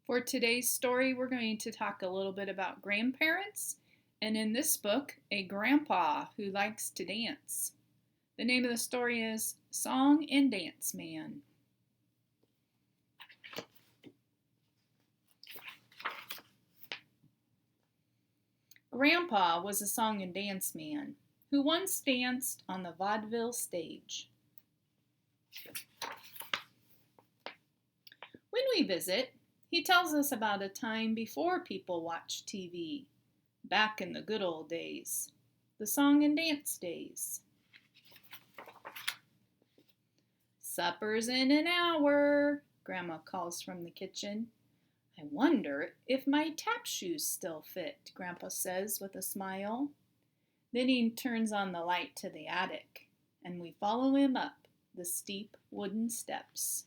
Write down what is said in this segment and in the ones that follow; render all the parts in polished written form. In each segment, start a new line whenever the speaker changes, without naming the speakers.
For today's story, we're going to talk a little bit about grandparents, and in this book, a grandpa who likes to dance. The name of the story is Song and Dance Man. Grandpa was a song and dance man who once danced on the vaudeville stage. When we visit, he tells us about a time before people watched TV, back in the good old days, the song and dance days. Supper's in an hour, Grandma calls from the kitchen. I wonder if my tap shoes still fit, Grandpa says with a smile. Then he turns on the light to the attic, and we follow him up the steep wooden steps.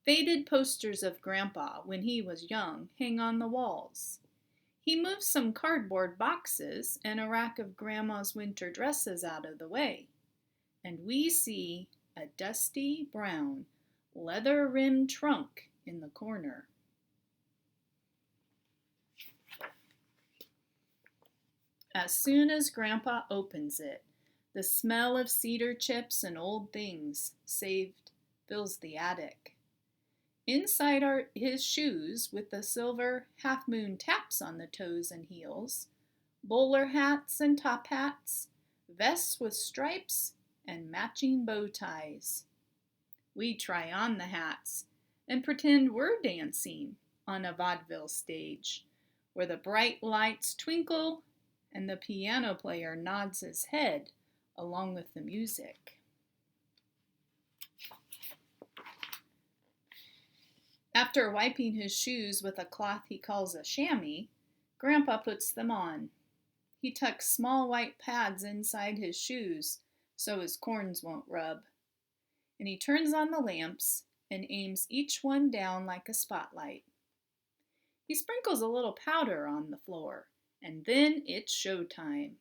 Faded posters of Grandpa when he was young hang on the walls. He moves some cardboard boxes and a rack of Grandma's winter dresses out of the way, and we see a dusty brown leather-rimmed trunk in the corner. As soon as Grandpa opens it, the smell of cedar chips and old things saved fills the attic. Inside are his shoes with the silver half-moon taps on the toes and heels, bowler hats and top hats, vests with stripes, and matching bow ties. We try on the hats and pretend we're dancing on a vaudeville stage where the bright lights twinkle and the piano player nods his head along with the music. After wiping his shoes with a cloth he calls a chamois, Grandpa puts them on. He tucks small white pads inside his shoes so his corns won't rub. And he turns on the lamps and aims each one down like a spotlight. He sprinkles a little powder on the floor, and then it's showtime.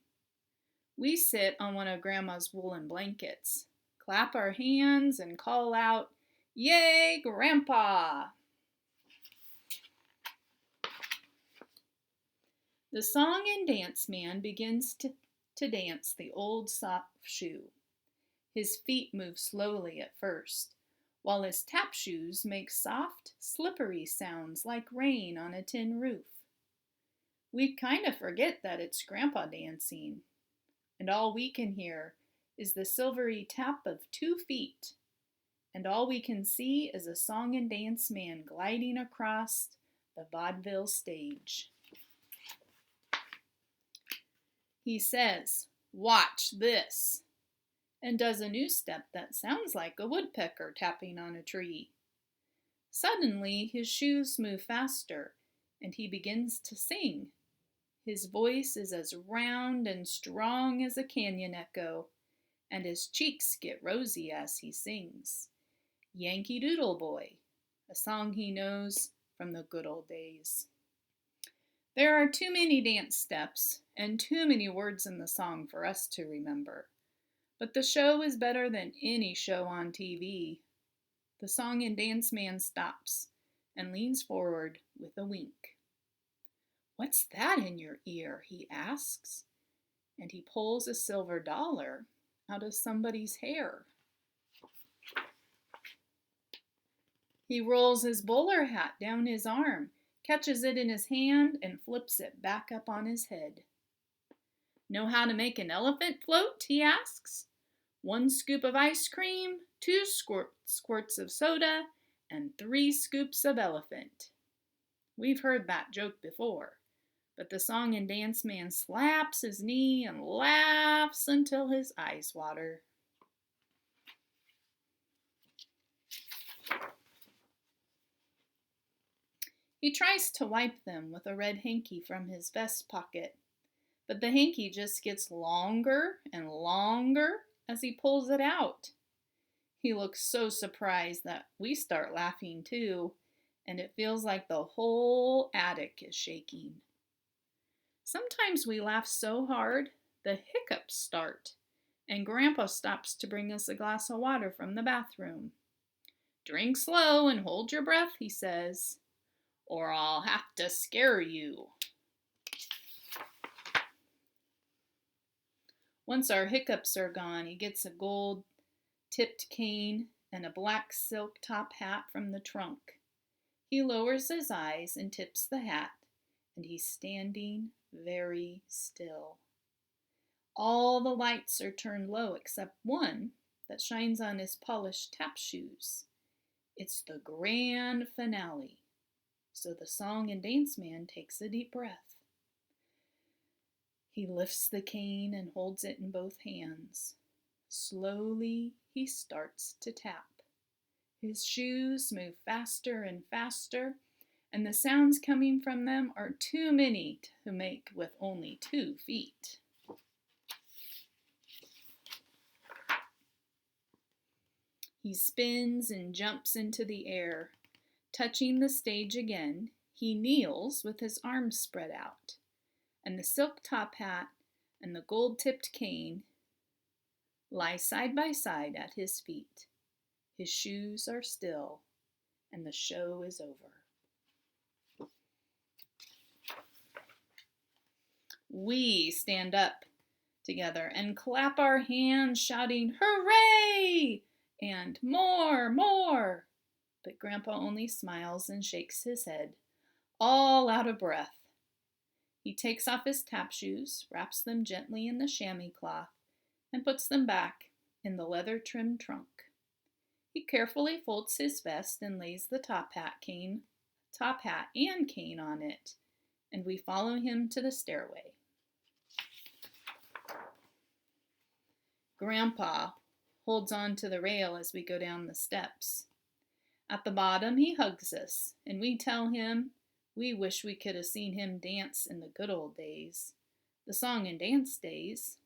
We sit on one of Grandma's woolen blankets, clap our hands, and call out, "Yay, Grandpa!" The song and dance man begins to dance the old soft shoe. His feet move slowly at first, while his tap shoes make soft, slippery sounds like rain on a tin roof. We kind of forget that it's Grandpa dancing, and all we can hear is the silvery tap of 2 feet, and all we can see is a song and dance man gliding across the vaudeville stage. He says, "Watch this," and does a new step that sounds like a woodpecker tapping on a tree. Suddenly, his shoes move faster, and he begins to sing. His voice is as round and strong as a canyon echo, and his cheeks get rosy as he sings. Yankee Doodle Boy, a song he knows from the good old days. There are too many dance steps and too many words in the song for us to remember. But the show is better than any show on TV. The song and dance man stops and leans forward with a wink. "What's that in your ear?" he asks, and he pulls a silver dollar out of somebody's hair. He rolls his bowler hat down his arm, catches it in his hand, and flips it back up on his head. "Know how to make an elephant float?" he asks. "1 scoop of ice cream, 2 squirts of soda, and 3 scoops of elephant." We've heard that joke before, but the song and dance man slaps his knee and laughs until his eyes water. He tries to wipe them with a red hanky from his vest pocket, but the hanky just gets longer and longer as he pulls it out. He looks so surprised that we start laughing too, and it feels like the whole attic is shaking. Sometimes we laugh so hard the hiccups start, and Grandpa stops to bring us a glass of water from the bathroom. "Drink slow and hold your breath," he says, "or I'll have to scare you." Once our hiccups are gone, he gets a gold-tipped cane and a black silk top hat from the trunk. He lowers his eyes and tips the hat, and he's standing very still. All the lights are turned low except one that shines on his polished tap shoes. It's the grand finale, so the song and dance man takes a deep breath. He lifts the cane and holds it in both hands. Slowly, he starts to tap. His shoes move faster and faster, and the sounds coming from them are too many to make with only 2 feet. He spins and jumps into the air. Touching the stage again, he kneels with his arms spread out, and the silk top hat and the gold-tipped cane lie side by side at his feet. His shoes are still, and the show is over. We stand up together and clap our hands, shouting, "Hooray!" and "More, more!" But Grandpa only smiles and shakes his head, all out of breath. He takes off his tap shoes, wraps them gently in the chamois cloth, and puts them back in the leather-trimmed trunk. He carefully folds his vest and lays the top hat and cane on it, and we follow him to the stairway. Grandpa holds on to the rail as we go down the steps. At the bottom, he hugs us, and we tell him we wish we could have seen him dance in the good old days, the song and dance days.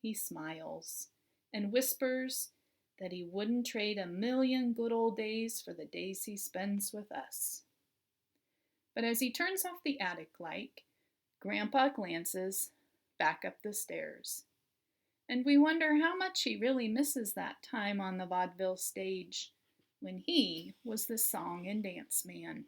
He smiles and whispers that he wouldn't trade a million good old days for the days he spends with us. But as he turns off the attic light, Grandpa glances back up the stairs, and we wonder how much he really misses that time on the vaudeville stage when he was the song and dance man.